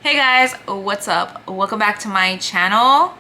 Hey guys, what's up? Welcome back to my channel.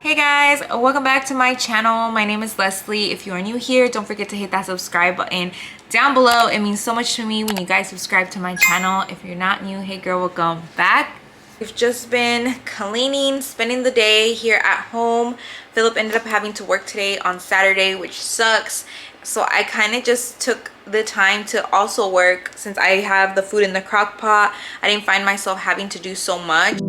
Hey guys, welcome back to my channel. My name is Leslie. If you are new here, don't forget to hit that subscribe button down below. It means so much to me when you guys subscribe to my channel. If you're not new, hey girl, welcome back. We've just been cleaning, spending the day here at home. Philip ended up having to work today on Saturday, which sucks. So I kind of just took the time to also work since I have the food in the crock pot. I didn't find myself having to do so much.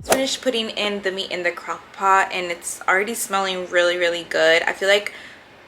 Finished putting in the meat in the crock pot and it's already smelling really good. I feel like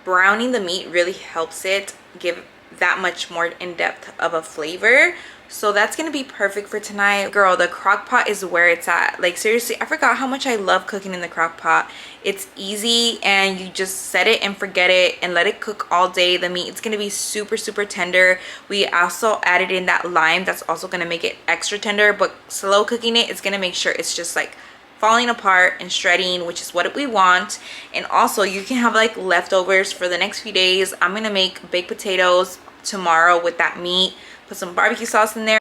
browning the meat really helps it give that much more in-depth of a flavor, so that's gonna be perfect for tonight. Girl, the crock pot is where it's at. Like seriously, I forgot how much I love cooking in the crock pot. It's easy and you just set it and forget it and let it cook all day. The meat is gonna be super tender. We also added in that lime that's also gonna make it extra tender, but slow cooking it is gonna make sure it's just like falling apart and shredding, which is what we want. And also you can have like leftovers for the next few days. I'm gonna make baked potatoes tomorrow with that meat, put some barbecue sauce in there.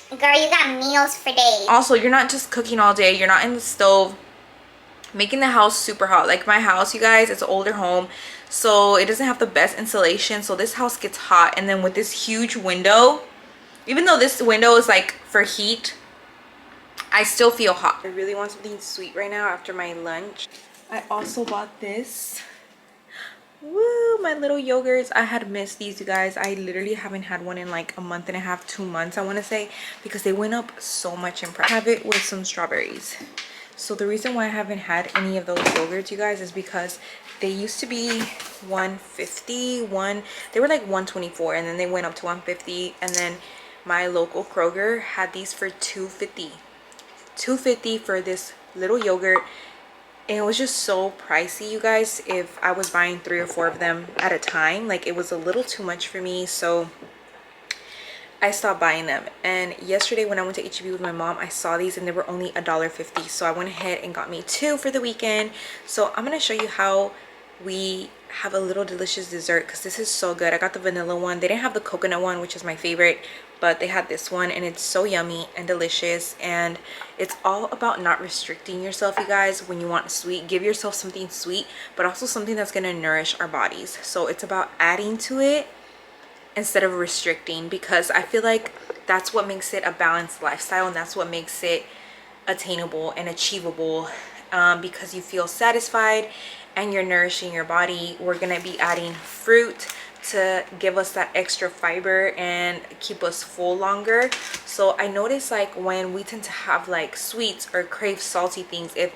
Girl, you got meals for days. Also, you're not just cooking all day, you're not in the stove making the house super hot. Like my house, you guys, it's an older home, so it doesn't have the best insulation, so this house gets hot. And then with this huge window, even though this window is like for heat, I still feel hot. I really want something sweet right now after my lunch. I also bought this. Woo, my little yogurts. I had missed these, you guys. I literally haven't had one in like a month and a half, 2 months, I want to say, because they went up so much in price. I have it with some strawberries. So the reason why I haven't had any of those yogurts, you guys, is because they used to be 150. They were like 124 and then they went up to 150. And then my local Kroger had these for 250 for this little yogurt. And it was just so pricey, you guys, if I was buying 3 or 4 of them at a time. Like it was a little too much for me, so I stopped buying them. And yesterday when I went to H-E-B with my mom, I saw these and they were only $1.50, so I went ahead and got me 2 for the weekend. So I'm gonna show you how we have a little delicious dessert, because this is so good. I got the vanilla one. They didn't have the coconut one, which is my favorite, but they had this one and it's so yummy and delicious. And it's all about not restricting yourself, you guys. When you want sweet, give yourself something sweet, but also something that's going to nourish our bodies. So it's about adding to it instead of restricting, because I feel like that's what makes it a balanced lifestyle, and that's what makes it attainable and achievable, because you feel satisfied and you're nourishing your body. We're gonna be adding fruit to give us that extra fiber and keep us full longer. So I notice like when we tend to have like sweets or crave salty things, if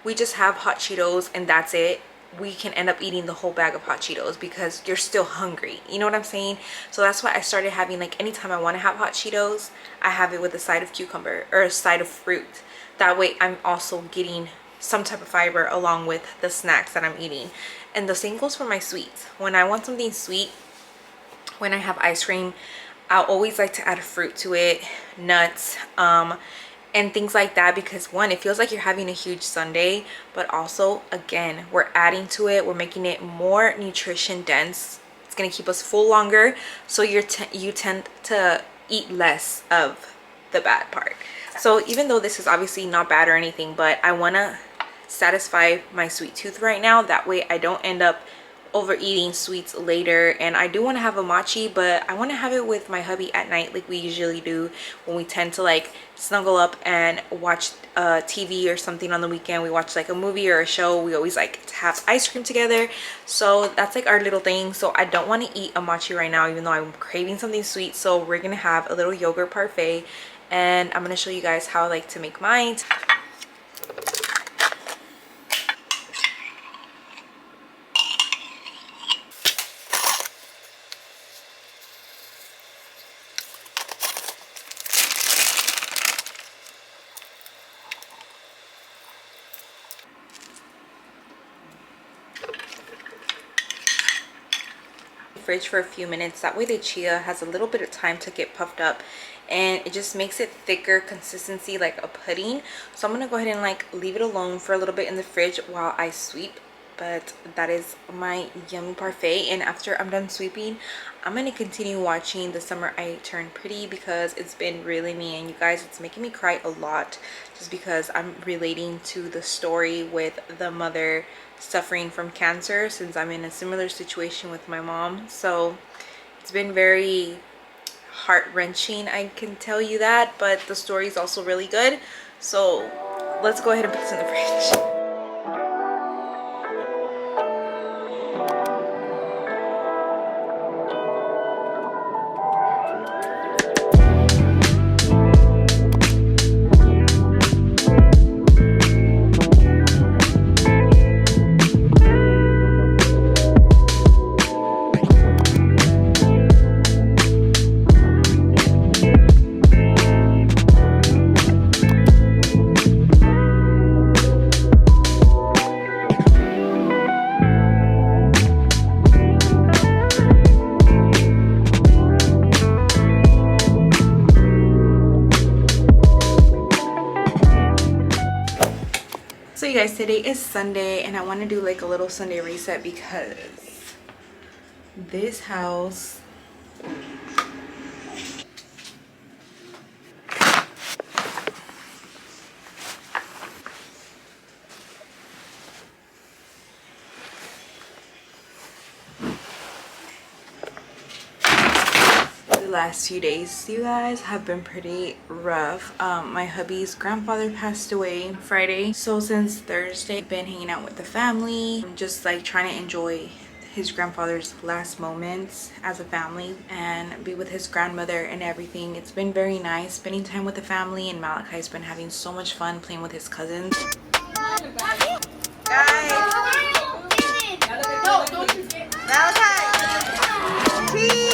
we just have hot Cheetos and that's it, we can end up eating the whole bag of hot Cheetos because you're still hungry. You know what I'm saying? So that's why I started having, like, anytime I want to have hot Cheetos, I have it with a side of cucumber or a side of fruit. That way I'm also getting some type of fiber along with the snacks that I'm eating. And the same goes for my sweets. When I want something sweet, when I have ice cream, I'll always like to add fruit to it, nuts, and things like that, because one, it feels like you're having a huge sundae, but also, again, we're adding to it, we're making it more nutrition dense. It's gonna keep us full longer, so you tend to eat less of the bad part. So even though this is obviously not bad or anything, but I want to satisfy my sweet tooth right now, that way I don't end up overeating sweets later. And I do want to have a mochi, but I want to have it with my hubby at night, like we usually do when we tend to like snuggle up and watch TV or something on the weekend. We watch like a movie or a show. We always like to have ice cream together, so that's like our little thing. So I don't want to eat a mochi right now, even though I'm craving something sweet. So we're gonna have a little yogurt parfait, and I'm gonna show you guys how I like to make mine. Fridge for a few minutes, that way the chia has a little bit of time to get puffed up, and it just makes it thicker consistency, like a pudding. So I'm gonna go ahead and like leave it alone for a little bit in the fridge while I sweep. But that is my yummy parfait, and after I'm done sweeping, I'm gonna continue watching The Summer I Turned Pretty, because it's been really me, and you guys, it's making me cry a lot, just because I'm relating to the story with the mother suffering from cancer, since I'm in a similar situation with my mom. So it's been very heart-wrenching, I can tell you that, but the story is also really good. So let's go ahead and put this in the fridge. So you guys, today is Sunday, and I want to do like a little Sunday reset, because this house last few days, you guys, have been pretty rough. My hubby's grandfather passed away Friday, so since Thursday I've been hanging out with the family, just like trying to enjoy his grandfather's last moments as a family and be with his grandmother and everything. It's been very nice spending time with the family, and Malachi's been having so much fun playing with his cousins. Guys, Malachi, cheese.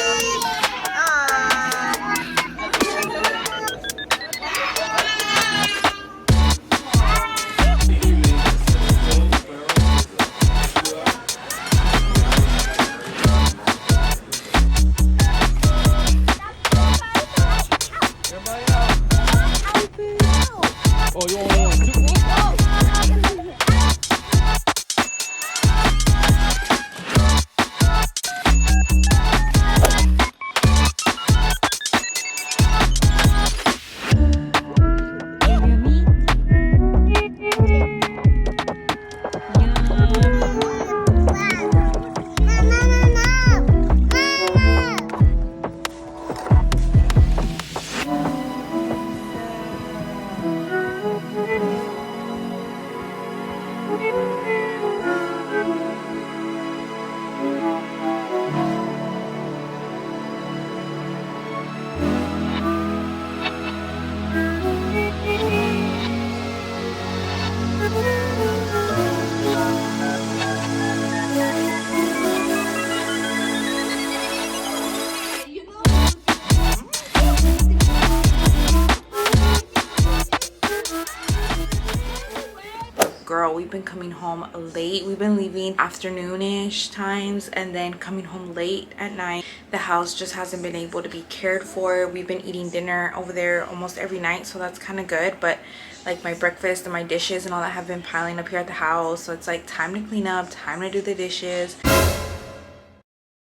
girl, we've been coming home late. We've been leaving afternoonish times and then coming home late at night. The house just hasn't been able to be cared for. We've been eating dinner over there almost every night, so that's kind of good. But like my breakfast and my dishes and all that have been piling up here at the house, so it's like time to clean up, time to do the dishes,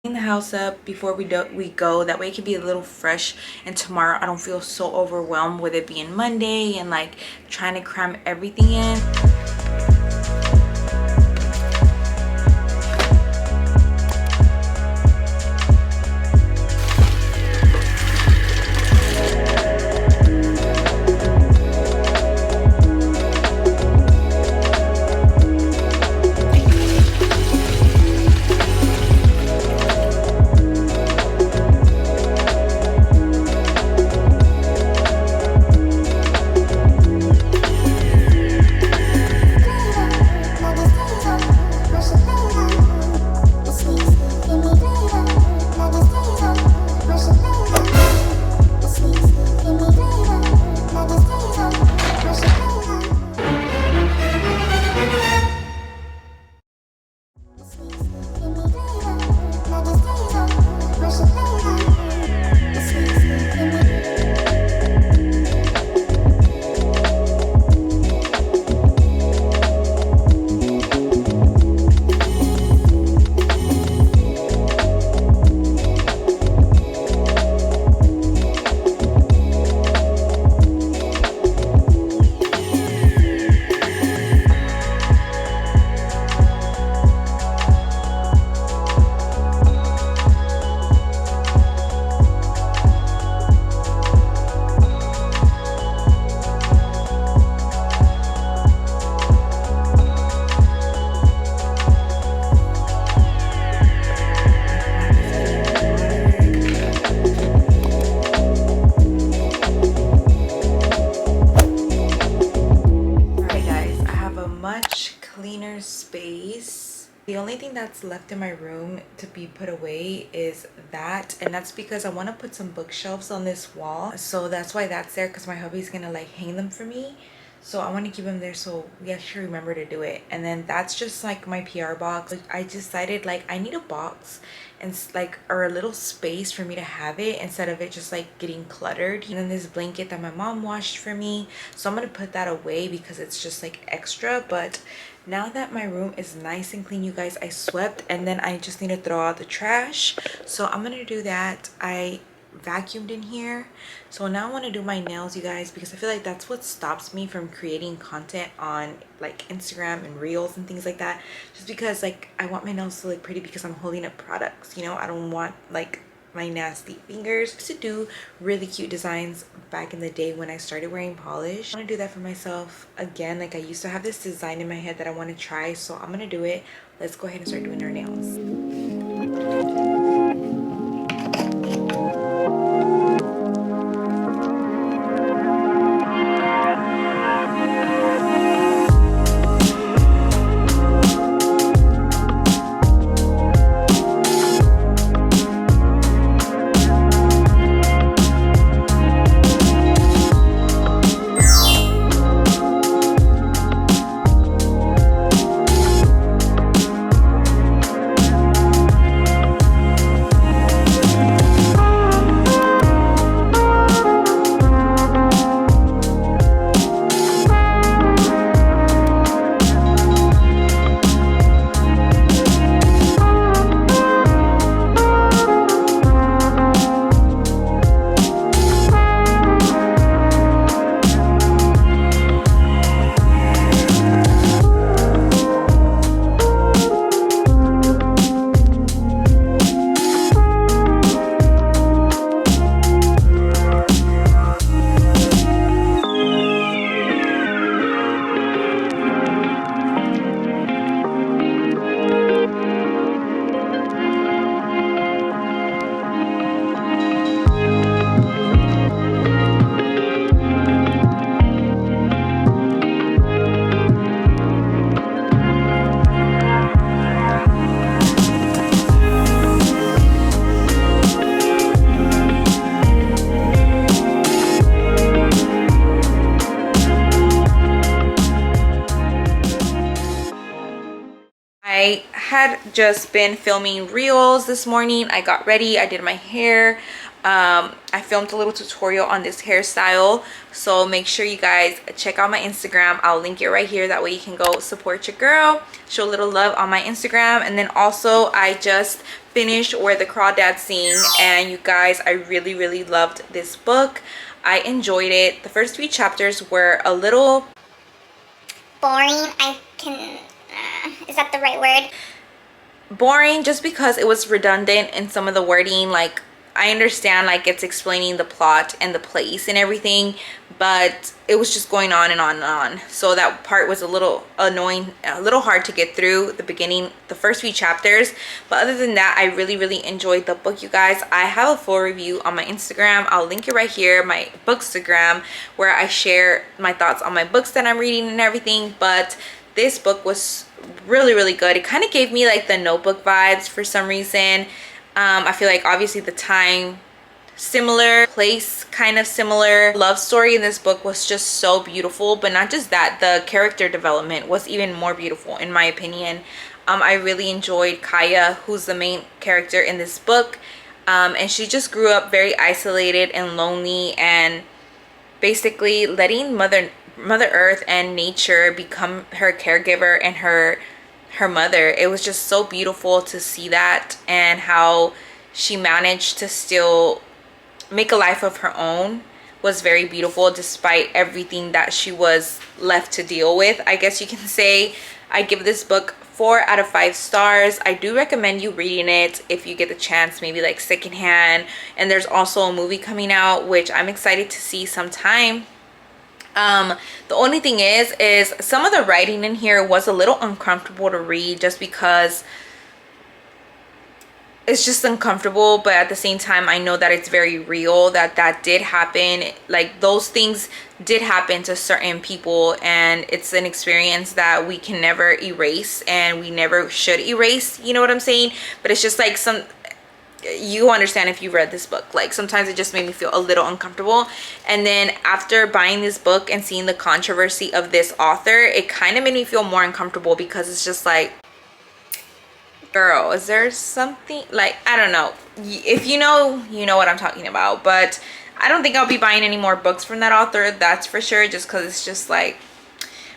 clean the house up before we go. That way it can be a little fresh, and tomorrow I don't feel so overwhelmed with it being Monday and like trying to cram everything in. Space. The only thing that's left in my room to be put away is that, and that's because I want to put some bookshelves on this wall, so that's why that's there, because my hubby's gonna like hang them for me, so I want to keep them there so we actually remember to do it. And then that's just like my PR box. Like, I decided like I need a box and like, or a little space for me to have it instead of it just like getting cluttered. And then this blanket that my mom washed for me, so I'm gonna put that away because it's just like extra. But now that my room is nice and clean, you guys, I swept and then I just need to throw out the trash, so I'm gonna do that. I vacuumed in here, so now I want to do my nails, you guys, because I feel like that's what stops me from creating content on like Instagram and reels and things like that, just because like I want my nails to look pretty because I'm holding up products, you know. I don't want like my nasty fingers. I used to do really cute designs back in the day when I started wearing polish. I want to do that for myself again. Like, I used to have this design in my head that I want to try, so I'm gonna do it. Let's go ahead and start doing our nails. had just been filming reels this morning. I got ready, I did my hair. I filmed a little tutorial on this hairstyle, so make sure you guys check out my Instagram. I'll link it right here, that way you can go support your girl, show a little love on my Instagram. And then also I just finished Where the Crawdads Sing, and you guys, I really loved this book. I enjoyed it. The first few chapters were a little boring. Is that the right word? Boring, just because it was redundant in some of the wording. Like, I understand, like, it's explaining the plot and the place and everything, but it was just going on and on and on. So that part was a little annoying, a little hard to get through the beginning, the first few chapters. But other than that, I really enjoyed the book, you guys. I have a full review on my Instagram. I'll link it right here, my Bookstagram, where I share my thoughts on my books that I'm reading and everything. But this book was really good. It kind of gave me like the Notebook vibes for some reason. I feel like obviously the time similar, place kind of similar. Love story in this book was just so beautiful, but not just that, the character development was even more beautiful in my opinion. I really enjoyed Kaya, who's the main character in this book, and she just grew up very isolated and lonely, and basically letting Mother Earth and nature become her caregiver and her mother. It was just so beautiful to see that, and how she managed to still make a life of her own was very beautiful, despite everything that she was left to deal with, I guess you can say. I give this book 4 out of 5 stars. I do recommend you reading it if you get the chance, maybe like secondhand. And there's also a movie coming out, which I'm excited to see sometime. The only thing is some of the writing in here was a little uncomfortable to read, just because it's just uncomfortable. But at the same time, I know that it's very real, that did happen. Like, those things did happen to certain people, and it's an experience that we can never erase, and we never should erase, you know what I'm saying? But it's just like, you understand if you read this book, like sometimes it just made me feel a little uncomfortable. And then after buying this book and seeing the controversy of this author, it kind of made me feel more uncomfortable, because it's just like, girl, is there something, like, I don't know, if you know, you know what I'm talking about. But I don't think I'll be buying any more books from that author, that's for sure, just because it's just like.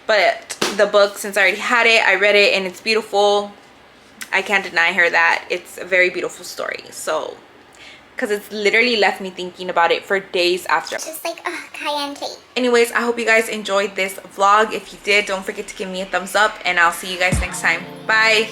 But the book, since I already had it, I read it, and it's beautiful. I can't deny her that it's a very beautiful story. So, because it's literally left me thinking about it for days after. Just like, Kaya and Kate. Anyways, I hope you guys enjoyed this vlog. If you did, don't forget to give me a thumbs up, and I'll see you guys next time. Bye.